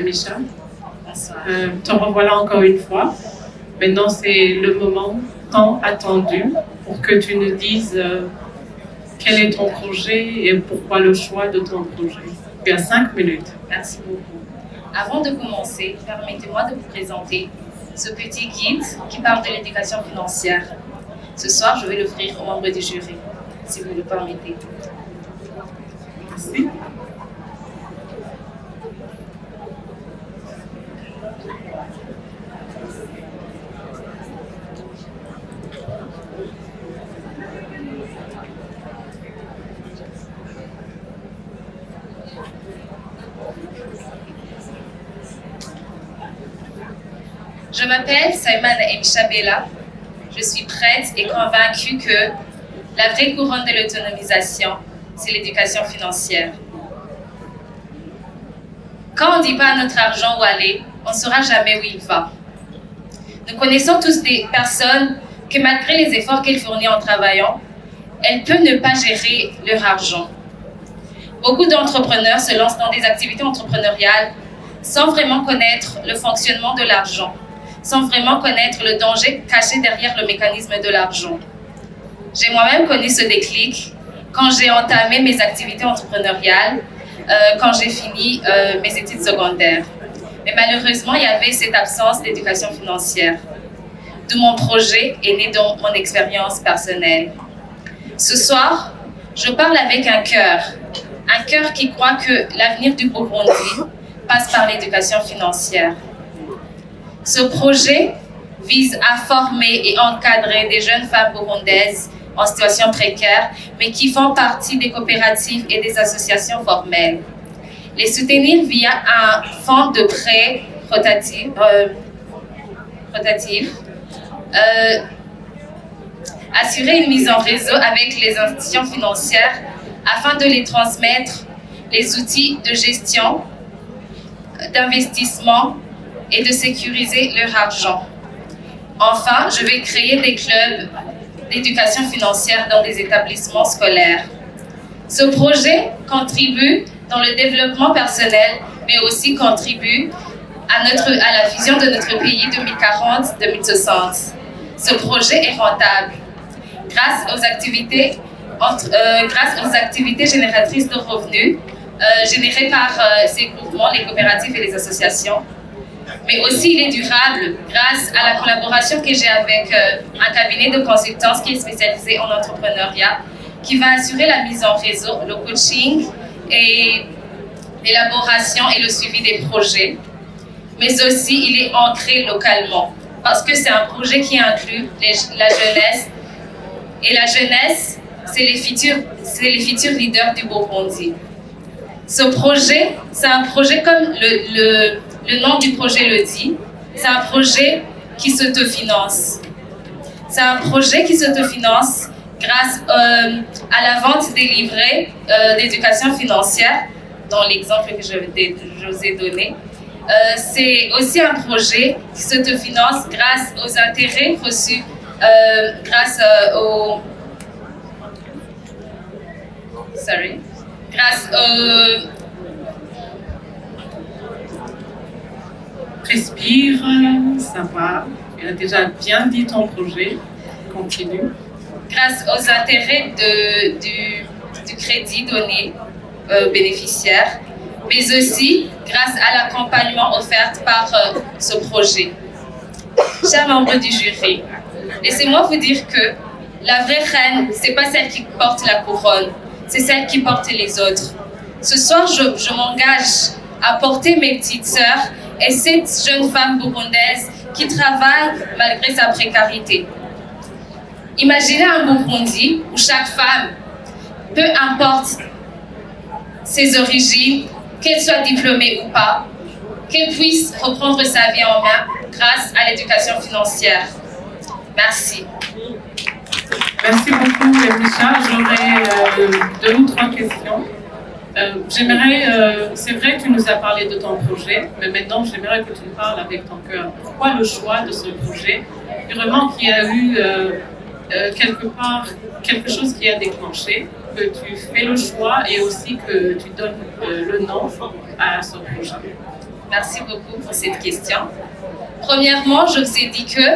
Micha. Te revoilà encore une fois. Maintenant, c'est le moment tant attendu pour que tu nous dises quel est ton projet et pourquoi le choix de ton projet. Tu as 5 minutes. Merci beaucoup. Avant de commencer, permettez-moi de vous présenter ce petit guide qui parle de l'éducation financière. Ce soir, je vais l'offrir aux membres du jury, si vous le permettez. Merci. Je m'appelle Saïman Emisha Bella. Je suis prête et convaincue que la vraie couronne de l'autonomisation, c'est l'éducation financière. Quand on ne dit pas à notre argent où aller, on ne saura jamais où il va. Nous connaissons tous des personnes que malgré les efforts qu'elles fournissent en travaillant, elles peuvent ne pas gérer leur argent. Beaucoup d'entrepreneurs se lancent dans des activités entrepreneuriales sans vraiment connaître le fonctionnement de l'argent, sans vraiment connaître le danger caché derrière le mécanisme de l'argent. J'ai moi-même connu ce déclic quand j'ai entamé mes activités entrepreneuriales, quand j'ai fini mes études secondaires. Mais malheureusement, il y avait cette absence d'éducation financière. D'où mon projet est né dans mon expérience personnelle. Ce soir, je parle avec un cœur qui croit que l'avenir du Burundi passe par l'éducation financière. Ce projet vise à former et encadrer des jeunes femmes burundaises en situation précaire, mais qui font partie des coopératives et des associations formelles. Les soutenir via un fonds de prêt rotatif, assurer une mise en réseau avec les institutions financières afin de les transmettre les outils de gestion, d'investissement et de sécuriser leur argent. Enfin, je vais créer des clubs d'éducation financière dans des établissements scolaires. Ce projet contribue dans le développement personnel, mais aussi contribue à la vision de notre pays 2040-2060. Ce projet est rentable grâce aux activités génératrices de revenus générées par ces groupements, les coopératives et les associations. Mais aussi, il est durable grâce à la collaboration que j'ai avec un cabinet de consultance qui est spécialisé en entrepreneuriat, qui va assurer la mise en réseau, le coaching et l'élaboration et le suivi des projets. Mais aussi, il est ancré localement parce que c'est un projet qui inclut la jeunesse. Et la jeunesse, c'est les futurs leaders du Burundi. Ce projet, c'est un projet comme le nom du projet le dit, c'est un projet qui s'autofinance. C'est un projet qui s'autofinance grâce à la vente des livrets d'éducation financière, dans l'exemple que je vous ai donné. C'est aussi un projet qui s'autofinance grâce aux intérêts reçus, grâce Respire, ça va. Tu as déjà bien dit ton projet. Continue. Grâce aux intérêts du crédit donné aux bénéficiaires, mais aussi grâce à l'accompagnement offert par ce projet. Chers membres du jury, laissez-moi vous dire que la vraie reine, ce n'est pas celle qui porte la couronne, c'est celle qui porte les autres. Ce soir, je m'engage à porter mes petites sœurs et cette jeune femme burundaise qui travaille malgré sa précarité. Imaginez un Burundi où chaque femme, peu importe ses origines, qu'elle soit diplômée ou pas, qu'elle puisse reprendre sa vie en main grâce à l'éducation financière. Merci. Merci beaucoup, Emisha. J'aurais 2 ou 3 questions. C'est vrai que tu nous as parlé de ton projet, mais maintenant j'aimerais que tu me parles avec ton cœur. Pourquoi le choix de ce projet? Vraiment qu'il y a eu quelque part quelque chose qui a déclenché, que tu fais le choix et aussi que tu donnes le nom à ce projet. Merci beaucoup pour cette question. Premièrement, je vous ai dit que,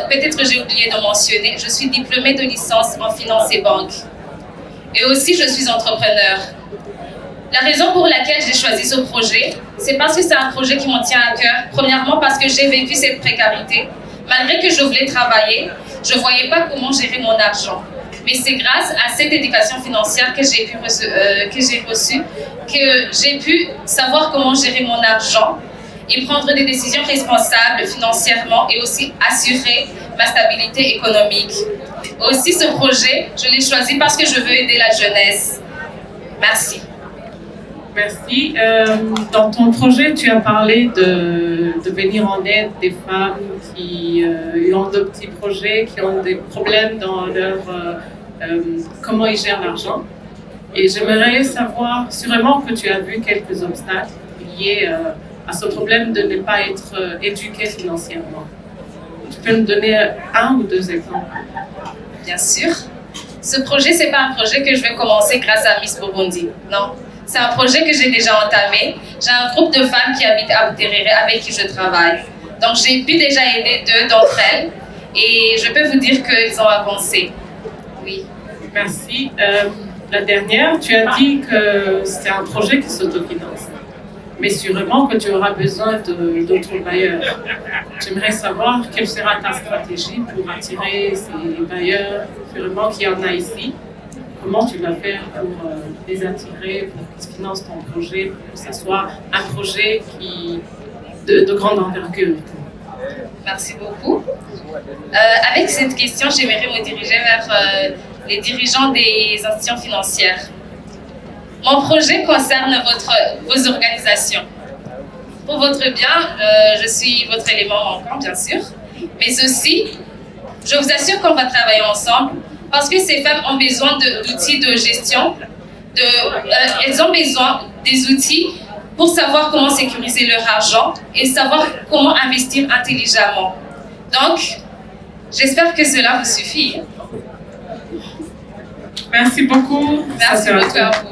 peut-être que j'ai oublié de mentionner, je suis diplômée de licence en finance et banque. Et aussi, je suis entrepreneur. La raison pour laquelle j'ai choisi ce projet, c'est parce que c'est un projet qui m'en tient à cœur. Premièrement, parce que j'ai vécu cette précarité. Malgré que je voulais travailler, je ne voyais pas comment gérer mon argent. Mais c'est grâce à cette éducation financière que j'ai reçue que j'ai pu savoir comment gérer mon argent et prendre des décisions responsables financièrement et aussi assurer ma stabilité économique. Aussi, ce projet, je l'ai choisi parce que je veux aider la jeunesse. Merci. Merci. Dans ton projet, tu as parlé de venir en aide des femmes qui ont de petits projets, qui ont des problèmes dans leur comment ils gèrent l'argent. Et j'aimerais savoir, sûrement que tu as vu quelques obstacles liés à ce problème de ne pas être éduqué financièrement. Tu peux me donner un ou deux exemples? Bien sûr. Ce projet, ce n'est pas un projet que je vais commencer grâce à Miss Burundi. Non. C'est un projet que j'ai déjà entamé. J'ai un groupe de femmes qui habitent à Buterere avec qui je travaille. Donc, j'ai pu déjà aider 2 d'entre elles et je peux vous dire qu'elles ont avancé. Oui. Merci. La dernière, tu as dit que c'est un projet qui s'autofinance. Mais sûrement que tu auras besoin d'autres bailleurs. J'aimerais savoir quelle sera ta stratégie pour attirer ces bailleurs, sûrement qu'il y en a ici. Comment tu vas faire pour les attirer, pour qu'ils financent ton projet, pour que ce soit un projet de grande envergure? Merci beaucoup. Avec cette question, j'aimerais me diriger vers les dirigeants des institutions financières. Mon projet concerne vos organisations. Pour votre bien, je suis votre élément manquant, bien sûr, mais aussi, je vous assure qu'on va travailler ensemble parce que ces femmes ont besoin d'outils de gestion, elles ont besoin des outils pour savoir comment sécuriser leur argent et savoir comment investir intelligemment. Donc, j'espère que cela vous suffit. Merci beaucoup. Merci beaucoup à vous.